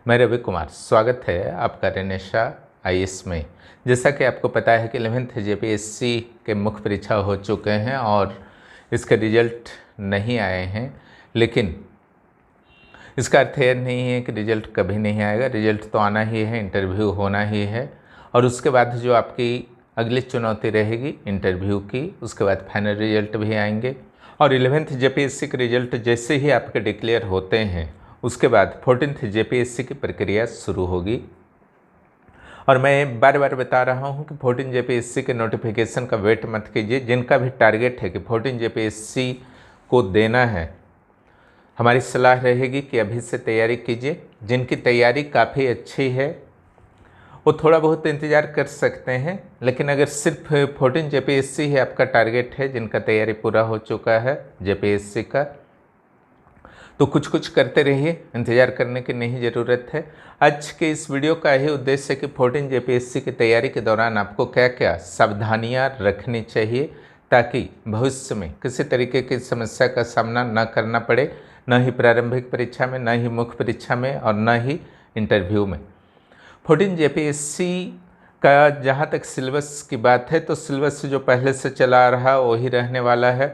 मैं रवि कुमार, स्वागत है आपका रेनेशा आईएएस में। जैसा कि आपको पता है कि 11th जेपीएससी के मुख्य परीक्षा हो चुके हैं और इसके रिजल्ट नहीं आए हैं, लेकिन इसका अर्थ यह नहीं है कि रिजल्ट कभी नहीं आएगा। रिजल्ट तो आना ही है, इंटरव्यू होना ही है और उसके बाद जो आपकी अगली चुनौती रहेगी इंटरव्यू की, उसके बाद फाइनल रिजल्ट भी आएंगे। और 11th जेपीएससी के रिजल्ट जैसे ही आपके डिक्लेयर होते हैं उसके बाद 14th जेपीएससी की प्रक्रिया शुरू होगी। और मैं बार बार बता रहा हूं कि 14 जेपीएससी के नोटिफिकेशन का वेट मत कीजिए। जिनका भी टारगेट है कि 14 जेपीएससी को देना है, हमारी सलाह रहेगी कि अभी से तैयारी कीजिए। जिनकी तैयारी काफ़ी अच्छी है वो थोड़ा बहुत इंतज़ार कर सकते हैं, लेकिन अगर सिर्फ 14 जेपीएससी ही आपका टारगेट है, जिनका तैयारी पूरा हो चुका है जेपीएससी का, तो कुछ कुछ करते रहिए, इंतज़ार करने की नहीं ज़रूरत है। आज के इस वीडियो का ही उद्देश्य है कि 14 जेपीएससी की तैयारी के दौरान आपको क्या क्या सावधानियां रखनी चाहिए ताकि भविष्य में किसी तरीके की समस्या का सामना न करना पड़े, न ही प्रारंभिक परीक्षा में, न ही मुख्य परीक्षा में और न ही इंटरव्यू में। 14 जेपीएससी का जहाँ तक सिलेबस की बात है तो सिलेबस जो पहले से चला आ रहा वही रहने वाला है,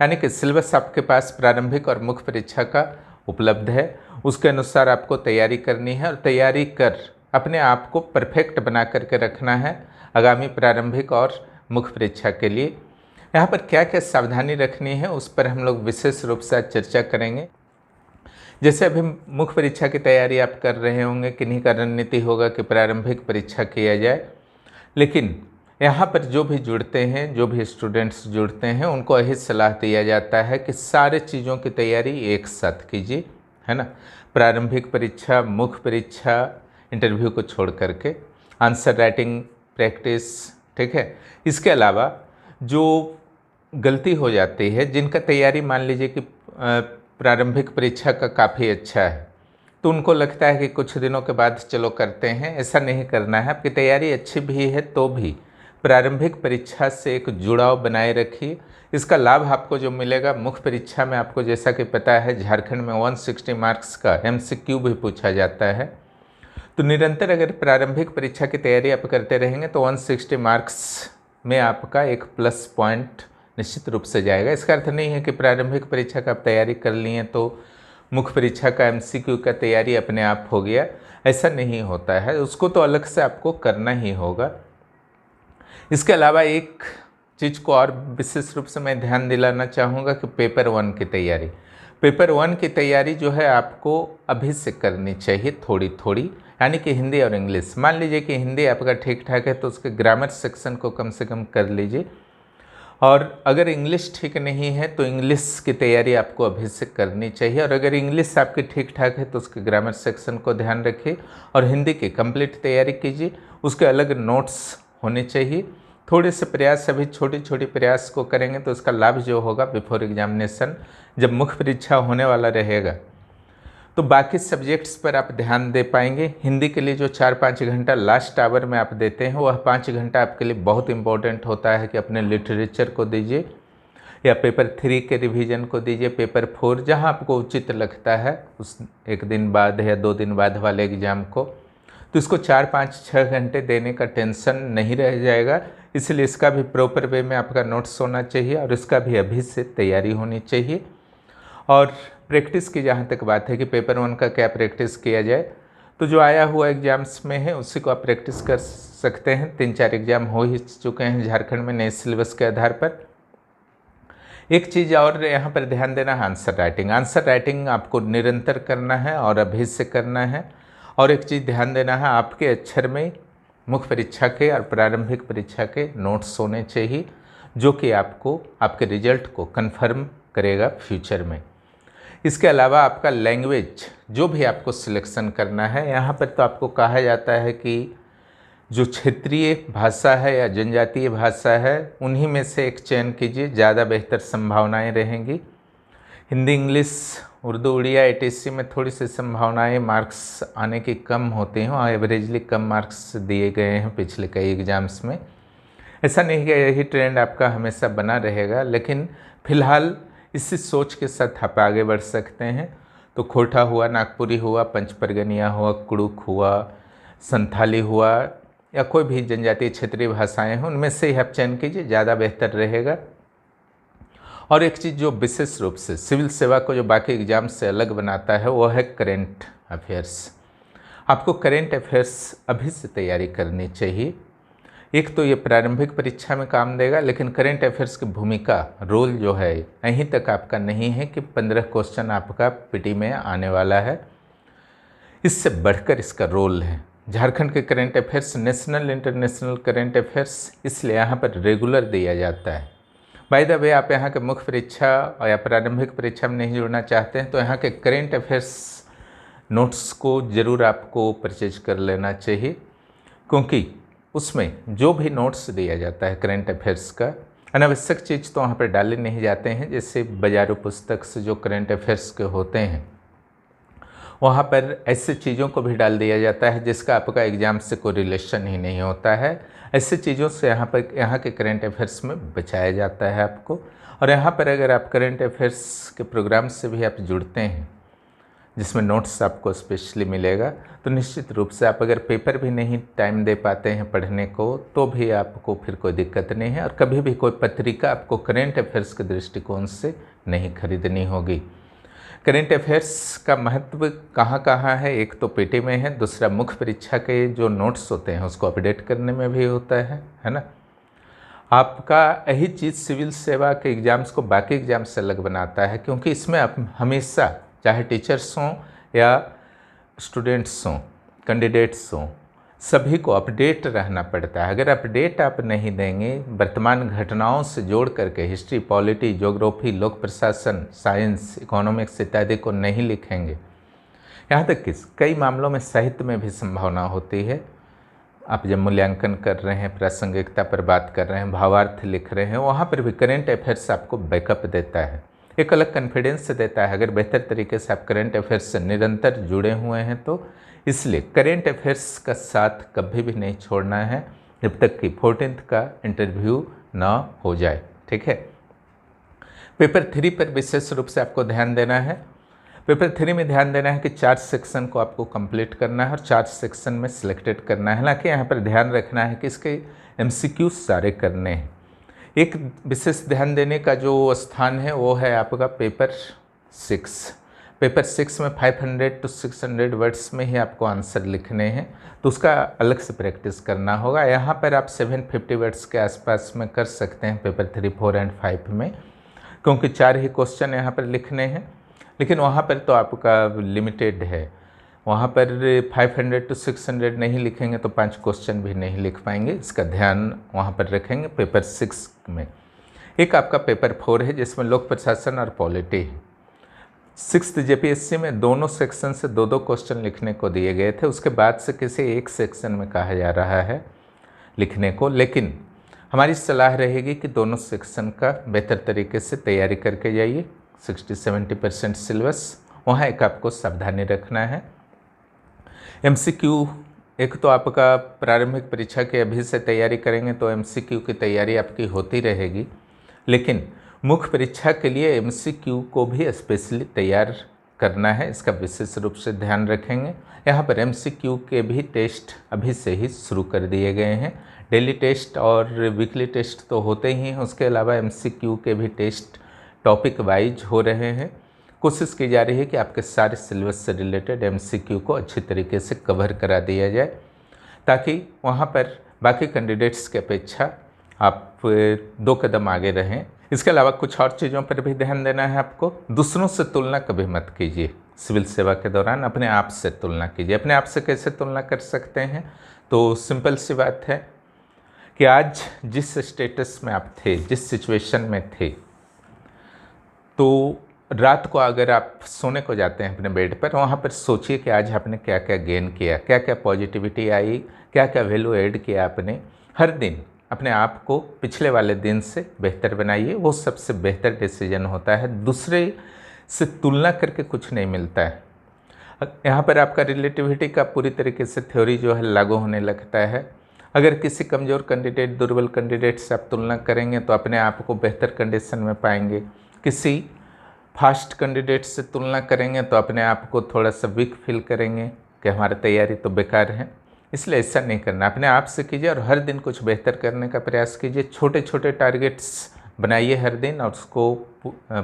यानी कि सिलेबस आपके पास प्रारंभिक और मुख्य परीक्षा का उपलब्ध है। उसके अनुसार आपको तैयारी करनी है और तैयारी कर अपने आप को परफेक्ट बना करके रखना है आगामी प्रारंभिक और मुख्य परीक्षा के लिए। यहाँ पर क्या क्या सावधानी रखनी है उस पर हम लोग विशेष रूप से आज चर्चा करेंगे। जैसे अभी मुख्य परीक्षा की तैयारी आप कर रहे होंगे, किन्हीं का रणनीति होगा कि प्रारंभिक परीक्षा किया जाए, लेकिन यहाँ पर जो भी जुड़ते हैं, जो भी स्टूडेंट्स जुड़ते हैं, उनको यही सलाह दिया जाता है कि सारे चीज़ों की तैयारी एक साथ कीजिए, है ना। प्रारंभिक परीक्षा, मुख्य परीक्षा, इंटरव्यू को छोड़ करके आंसर राइटिंग प्रैक्टिस, ठीक है। इसके अलावा जो गलती हो जाती है, जिनका तैयारी मान लीजिए कि प्रारंभिक परीक्षा का काफ़ी अच्छा है, तो उनको लगता है कि कुछ दिनों के बाद चलो करते हैं, ऐसा नहीं करना है। आपकी तैयारी अच्छी भी है तो भी प्रारंभिक परीक्षा से एक जुड़ाव बनाए रखिए। इसका लाभ आपको जो मिलेगा, मुख्य परीक्षा में आपको जैसा कि पता है झारखंड में 160 मार्क्स का एमसीक्यू भी पूछा जाता है, तो निरंतर अगर प्रारंभिक परीक्षा की तैयारी आप करते रहेंगे तो 160 मार्क्स में आपका एक प्लस पॉइंट निश्चित रूप से जाएगा। इसका अर्थ नहीं है कि प्रारंभिक परीक्षा का आप तैयारी कर लिए तो मुख्य परीक्षा का एमसीक्यू का तैयारी अपने आप हो गया, ऐसा नहीं होता है। उसको तो अलग से आपको करना ही होगा। इसके अलावा एक चीज़ को और विशेष रूप से मैं ध्यान दिलाना चाहूँगा कि पेपर 1 की तैयारी, पेपर 1 की तैयारी जो है आपको अभी से करनी चाहिए थोड़ी थोड़ी, यानी कि हिंदी और इंग्लिश। मान लीजिए कि हिंदी आपका ठीक ठाक है तो उसके ग्रामर सेक्शन को कम से कम कर लीजिए, और अगर इंग्लिश ठीक नहीं है तो इंग्लिश की तैयारी आपको अभी से करनी चाहिए, और अगर इंग्लिश आपकी ठीक ठाक है तो उसके ग्रामर सेक्शन को ध्यान रखिए और हिंदी की कंप्लीट तैयारी कीजिए। उसके अलग नोट्स होने चाहिए। थोड़े से प्रयास, अभी छोटी छोटी प्रयास को करेंगे तो उसका लाभ जो होगा बिफोर एग्जामिनेशन, जब मुख्य परीक्षा होने वाला रहेगा तो बाकी सब्जेक्ट्स पर आप ध्यान दे पाएंगे। हिंदी के लिए जो 4-5 घंटा लास्ट आवर में आप देते हैं, वह 5 घंटा आपके लिए बहुत इंपॉर्टेंट होता है कि अपने लिटरेचर को दीजिए या पेपर 3 के रिवीजन को दीजिए, पेपर 4 जहां आपको उचित लगता है उस एक दिन बाद या 2 दिन बाद वाले एग्ज़ाम को, तो इसको 4-5-6 घंटे देने का टेंशन नहीं रह जाएगा। इसलिए इसका भी प्रॉपर वे में आपका नोट्स होना चाहिए और इसका भी अभी से तैयारी होनी चाहिए। और प्रैक्टिस की जहाँ तक बात है कि पेपर 1 का क्या प्रैक्टिस किया जाए, तो जो आया हुआ एग्जाम्स में है उसी को आप प्रैक्टिस कर सकते हैं। 3-4 एग्जाम हो ही चुके हैं झारखंड में नए सिलेबस के आधार पर। एक चीज़ और यहाँ पर ध्यान देना है, आंसर राइटिंग। आंसर राइटिंग आपको निरंतर करना है और अभी से करना है। और एक चीज़ ध्यान देना है, आपके अक्षर में मुख्य परीक्षा के और प्रारंभिक परीक्षा के नोट्स होने चाहिए, जो कि आपको आपके रिजल्ट को कंफर्म करेगा फ्यूचर में। इसके अलावा आपका लैंग्वेज जो भी आपको सिलेक्शन करना है, यहाँ पर तो आपको कहा जाता है कि जो क्षेत्रीय भाषा है या जनजातीय भाषा है उन्हीं में से एक चयन कीजिए, ज़्यादा बेहतर संभावनाएं रहेंगी। हिंदी, इंग्लिश, उर्दू, उड़िया, एटीसी में थोड़ी सी संभावनाएं मार्क्स आने की कम होती हैं और एवरेजली कम मार्क्स दिए गए हैं पिछले कई एग्जाम्स में। ऐसा नहीं कि यही ट्रेंड आपका हमेशा बना रहेगा, लेकिन फिलहाल इसी सोच के साथ आप आगे बढ़ सकते हैं। तो खोटा हुआ, नागपुरी हुआ, पंचपरगनिया हुआ, कुड़ुक हुआ, संथाली हुआ, या कोई भी जनजातीय क्षेत्रीय भाषाएं हैं, उनमें से ही आप चयन कीजिए, ज़्यादा बेहतर रहेगा। और एक चीज़ जो विशेष रूप से सिविल सेवा को जो बाकी एग्जाम से अलग बनाता है वो है करेंट अफेयर्स। आपको करेंट अफेयर्स अभी से तैयारी करनी चाहिए। एक तो ये प्रारंभिक परीक्षा में काम देगा, लेकिन करेंट अफेयर्स की भूमिका, रोल जो है यहीं तक आपका नहीं है कि 15 क्वेश्चन आपका पीटी में आने वाला है। इससे बढ़कर इसका रोल है। झारखंड के current affairs national international current affairs, इसलिए यहाँ पर रेगुलर दिया जाता है। बाय द वे, आप यहाँ के मुख्य परीक्षा या प्रारंभिक परीक्षा में नहीं जुड़ना चाहते हैं तो यहाँ के करेंट अफेयर्स नोट्स को ज़रूर आपको परचेज कर लेना चाहिए, क्योंकि उसमें जो भी नोट्स दिया जाता है करेंट अफेयर्स का, अनावश्यक चीज़ तो वहाँ पर डाले नहीं जाते हैं। जैसे बाजारू पुस्तक से जो करेंट अफेयर्स के होते हैं, वहाँ पर ऐसे चीज़ों को भी डाल दिया जाता है जिसका आपका एग्ज़ाम से कोई रिलेशन ही नहीं होता है। ऐसे चीज़ों से यहाँ के करेंट अफेयर्स में बचाया जाता है आपको। और यहाँ पर अगर आप करेंट अफेयर्स के प्रोग्राम से भी आप जुड़ते हैं, जिसमें नोट्स आपको स्पेशली मिलेगा, तो निश्चित रूप से आप अगर पेपर भी नहीं टाइम दे पाते हैं पढ़ने को, तो भी आपको फिर कोई दिक्कत नहीं है। और कभी भी कोई पत्रिका आपको करेंट अफेयर्स के दृष्टिकोण से नहीं खरीदनी होगी। करेंट अफेयर्स का महत्व कहाँ कहाँ है? एक तो पीटी में है, दूसरा मुख्य परीक्षा के जो नोट्स होते हैं उसको अपडेट करने में भी होता है ना। आपका यही चीज़ सिविल सेवा के एग्ज़ाम्स को बाकी एग्ज़ाम से अलग बनाता है, क्योंकि इसमें आप हमेशा, चाहे टीचर्स हों या स्टूडेंट्स हों, कैंडिडेट्स हों, सभी को अपडेट रहना पड़ता है। अगर अपडेट आप नहीं देंगे, वर्तमान घटनाओं से जोड़ करके हिस्ट्री, पॉलिटी, ज्योग्राफी, लोक प्रशासन, साइंस, इकोनॉमिक्स इत्यादि को नहीं लिखेंगे, यहाँ तक कि कई मामलों में साहित्य में भी संभावना होती है। आप जब मूल्यांकन कर रहे हैं, प्रासंगिकता पर बात कर रहे हैं, भावार्थ लिख रहे हैं, वहाँ पर भी करेंट अफेयर्स आपको बैकअप देता है, एक अलग कॉन्फिडेंस देता है अगर बेहतर तरीके से आप करेंट अफेयर्स से निरंतर जुड़े हुए हैं तो। इसलिए करेंट अफेयर्स का साथ कभी भी नहीं छोड़ना है जब तक कि 14th का इंटरव्यू ना हो जाए, ठीक है। पेपर 3 पर विशेष रूप से आपको ध्यान देना है। पेपर 3 में ध्यान देना है कि 4 सेक्शन को आपको कंप्लीट करना है और 4 सेक्शन में सिलेक्टेड करना है। हालांकि यहाँ पर ध्यान रखना है कि इसके MCQ सारे करने हैं। एक विशेष ध्यान देने का जो स्थान है वो है आपका पेपर 6। पेपर 6 में 500 to 600 वर्ड्स में ही आपको आंसर लिखने हैं, तो उसका अलग से प्रैक्टिस करना होगा। यहाँ पर आप 750 वर्ड्स के आसपास में कर सकते हैं पेपर 3, 4 और 5 में, क्योंकि 4 ही क्वेश्चन यहाँ पर लिखने हैं। लेकिन वहाँ पर तो आपका लिमिटेड है, वहाँ पर 500 to 600 नहीं लिखेंगे तो 5 क्वेश्चन भी नहीं लिख पाएंगे। इसका ध्यान वहाँ पर रखेंगे। पेपर 6 में एक आपका पेपर 4 है जिसमें लोक प्रशासन और पॉलिटी है। 6th JPSC में दोनों सेक्शन से 2-2 क्वेश्चन लिखने को दिए गए थे, उसके बाद से किसी एक सेक्शन में कहा जा रहा है लिखने को। लेकिन हमारी सलाह रहेगी कि दोनों सेक्शन का बेहतर तरीके से तैयारी करके जाइए। 60-70% सिलेबस, वहाँ एक आपको सावधानी रखना है। MCQ, एक तो आपका प्रारंभिक परीक्षा की अभी से तैयारी करेंगे तो MCQ की तैयारी आपकी होती रहेगी, लेकिन मुख्य परीक्षा के लिए MCQ को भी स्पेशली तैयार करना है, इसका विशेष रूप से ध्यान रखेंगे। यहाँ पर MCQ के भी टेस्ट अभी से ही शुरू कर दिए गए हैं। डेली टेस्ट और वीकली टेस्ट तो होते ही हैं, उसके अलावा MCQ के भी टेस्ट टॉपिक वाइज हो रहे हैं। कोशिश की जा रही है कि आपके सारे सिलेबस से रिलेटेड MCQ को अच्छी तरीके से कवर करा दिया जाए, ताकि वहाँ पर बाकी कैंडिडेट्स की अपेक्षा आप 2 कदम आगे रहें। इसके अलावा कुछ और चीज़ों पर भी ध्यान देना है आपको। दूसरों से तुलना कभी मत कीजिए। सिविल सेवा के दौरान अपने आप से तुलना कीजिए। अपने आप से कैसे तुलना कर सकते हैं? तो सिंपल सी बात है कि आज जिस स्टेटस में आप थे, जिस सिचुएशन में थे, तो रात को अगर आप सोने को जाते हैं अपने बेड पर, वहाँ पर सोचिए कि आज आपने क्या क्या गेन किया, क्या क्या पॉजिटिविटी आई, क्या क्या वैल्यू ऐड किया आपने। हर दिन अपने आप को पिछले वाले दिन से बेहतर बनाइए, वो सबसे बेहतर डिसीजन होता है। दूसरे से तुलना करके कुछ नहीं मिलता है। यहाँ पर आपका रिलेटिविटी का पूरी तरीके से थ्योरी जो है लागू होने लगता है। अगर किसी कमज़ोर कैंडिडेट, दुर्बल कैंडिडेट से आप तुलना करेंगे तो अपने आप को बेहतर कंडीशन में पाएंगे। किसी फास्ट कैंडिडेट से तुलना करेंगे तो अपने आप को थोड़ा सा वीक फील करेंगे कि हमारी तैयारी तो बेकार है। इसलिए ऐसा नहीं करना, अपने आप से कीजिए और हर दिन कुछ बेहतर करने का प्रयास कीजिए। छोटे छोटे टारगेट्स बनाइए हर दिन और उसको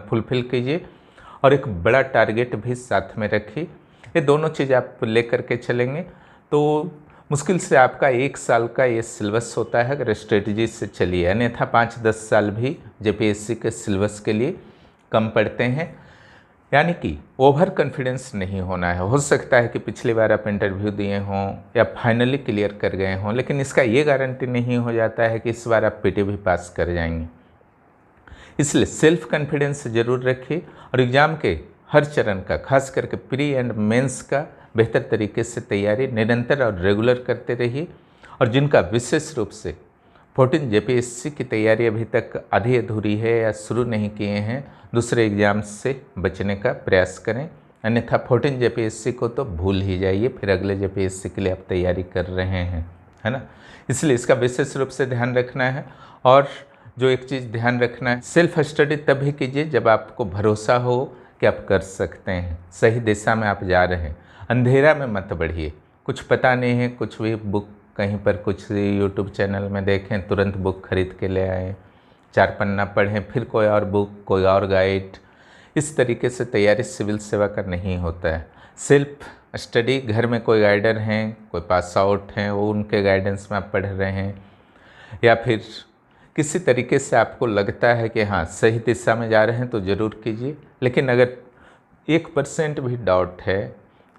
फुलफ़िल कीजिए, और एक बड़ा टारगेट भी साथ में रखिए। ये दोनों चीज़ आप लेकर के चलेंगे तो मुश्किल से आपका 1 साल का ये सिलेबस होता है अगर स्ट्रेटजी से चलिए, अन्यथा 5-10 साल भी जेपीएससी के सिलेबस के लिए कम पड़ते हैं। यानी कि ओवर कॉन्फिडेंस नहीं होना है। हो सकता है कि पिछली बार आप इंटरव्यू दिए हों या फाइनली क्लियर कर गए हों, लेकिन इसका ये गारंटी नहीं हो जाता है कि इस बार आप पीटी भी पास कर जाएंगे। इसलिए सेल्फ कॉन्फिडेंस ज़रूर रखिए और एग्ज़ाम के हर चरण का, खास करके प्री एंड मेंस का बेहतर तरीके से तैयारी निरंतर और रेगुलर करते रहिए। और जिनका विशेष रूप से 14 जेपीएससी की तैयारी अभी तक आधी अधूरी है या शुरू नहीं किए हैं, दूसरे एग्ज़ाम्स से बचने का प्रयास करें, अन्यथा 14 जेपीएससी को तो भूल ही जाइए, फिर अगले जेपीएससी के लिए आप तैयारी कर रहे हैं, है ना। इसलिए इसका विशेष रूप से ध्यान रखना है। और जो एक चीज़ ध्यान रखना है, सेल्फ स्टडी तभी कीजिए जब आपको भरोसा हो कि आप कर सकते हैं, सही दिशा में आप जा रहे हैं। अंधेरा में मत बढ़िए, कुछ पता नहीं है, कुछ भी बुक कहीं पर कुछ यूट्यूब चैनल में देखें, तुरंत बुक खरीद के ले आएँ, 4 पन्ना पढ़ें, फिर कोई और बुक, कोई और गाइड। इस तरीके से तैयारी सिविल सेवा का नहीं होता है। सेल्फ स्टडी, घर में कोई गाइडर हैं, कोई पास आउट हैं, वो उनके गाइडेंस में आप पढ़ रहे हैं, या फिर किसी तरीके से आपको लगता है कि हाँ सही दिशा में जा रहे हैं तो ज़रूर कीजिए। लेकिन अगर 1% भी डाउट है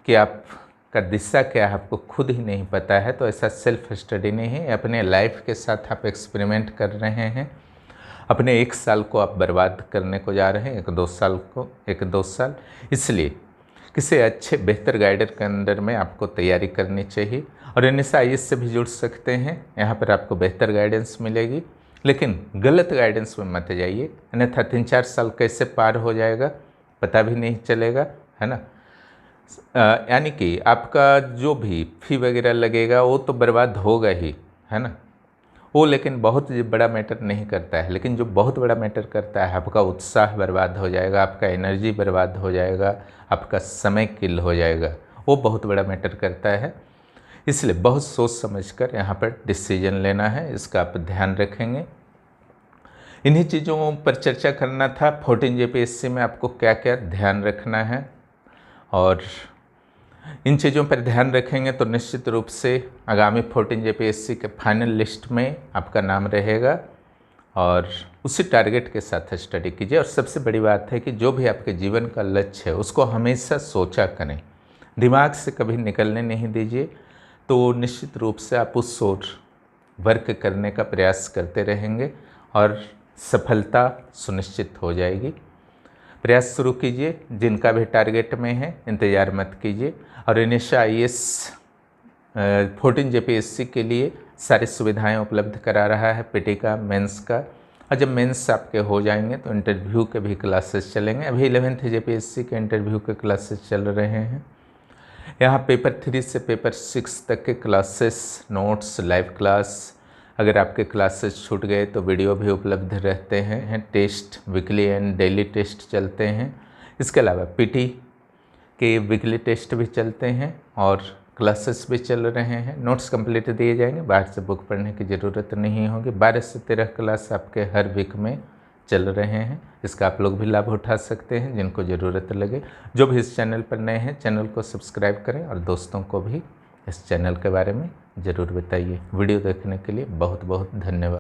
कि आपका दिशा क्या है, आपको खुद ही नहीं पता है, तो ऐसा सेल्फ स्टडी नहीं है। अपने लाइफ के साथ आप एक्सपेरिमेंट कर रहे हैं, अपने 1 साल को आप बर्बाद करने को जा रहे हैं, 1-2 साल। इसलिए किसी अच्छे बेहतर गाइडर के अंडर में आपको तैयारी करनी चाहिए। और NSIS से भी जुड़ सकते हैं, यहाँ पर आपको बेहतर गाइडेंस मिलेगी, लेकिन गलत गाइडेंस में मत जाइए, अन्यथा 3-4 साल कैसे पार हो जाएगा पता भी नहीं चलेगा, है ना। यानी कि आपका जो भी फ़ी वगैरह लगेगा वो तो बर्बाद होगा ही, है ना। वो लेकिन बहुत बड़ा मैटर नहीं करता है, लेकिन जो बहुत बड़ा मैटर करता है, आपका उत्साह बर्बाद हो जाएगा, आपका एनर्जी बर्बाद हो जाएगा, आपका समय किल हो जाएगा, वो बहुत बड़ा मैटर करता है। इसलिए बहुत सोच समझकर यहाँ पर डिसीजन लेना है, इसका आप ध्यान रखेंगे। इन्हीं चीज़ों पर चर्चा करना था। 14 जेपीएससी में आपको क्या क्या ध्यान रखना है, और इन चीज़ों पर ध्यान रखेंगे तो निश्चित रूप से आगामी 14 जेपीएससी के फाइनल लिस्ट में आपका नाम रहेगा। और उसी टारगेट के साथ स्टडी कीजिए। और सबसे बड़ी बात है कि जो भी आपके जीवन का लक्ष्य है उसको हमेशा सोचा करें, दिमाग से कभी निकलने नहीं दीजिए, तो निश्चित रूप से आप उस ओर वर्क करने का प्रयास करते रहेंगे और सफलता सुनिश्चित हो जाएगी। प्रयास शुरू कीजिए, जिनका भी टारगेट में है इंतज़ार मत कीजिए। और NSIS 14 जेपीएससी के लिए सारी सुविधाएं उपलब्ध करा रहा है, पीटी का, मेंस का। और जब मेंस आपके हो जाएंगे तो इंटरव्यू के भी क्लासेस चलेंगे। अभी 11th जेपीएससी के इंटरव्यू के क्लासेस चल रहे हैं। यहाँ पेपर 3 से पेपर 6 तक के क्लासेस, नोट्स, लाइव क्लास, अगर आपके क्लासेस छूट गए तो वीडियो भी उपलब्ध रहते हैं। Test weekly and daily test चलते हैं। इसके अलावा पीटी के वीकली टेस्ट भी चलते हैं और क्लासेस भी चल रहे हैं। नोट्स कंप्लीट दिए जाएंगे, बाहर से बुक पढ़ने की ज़रूरत नहीं होगी। 12 से 13 क्लास आपके हर वीक में चल रहे हैं। इसका आप लोग भी लाभ उठा सकते हैं जिनको ज़रूरत लगे। जो भी इस चैनल पर नए हैं, चैनल को सब्सक्राइब करें और दोस्तों को भी इस चैनल के बारे में ज़रूर बताइए। वीडियो देखने के लिए बहुत बहुत धन्यवाद।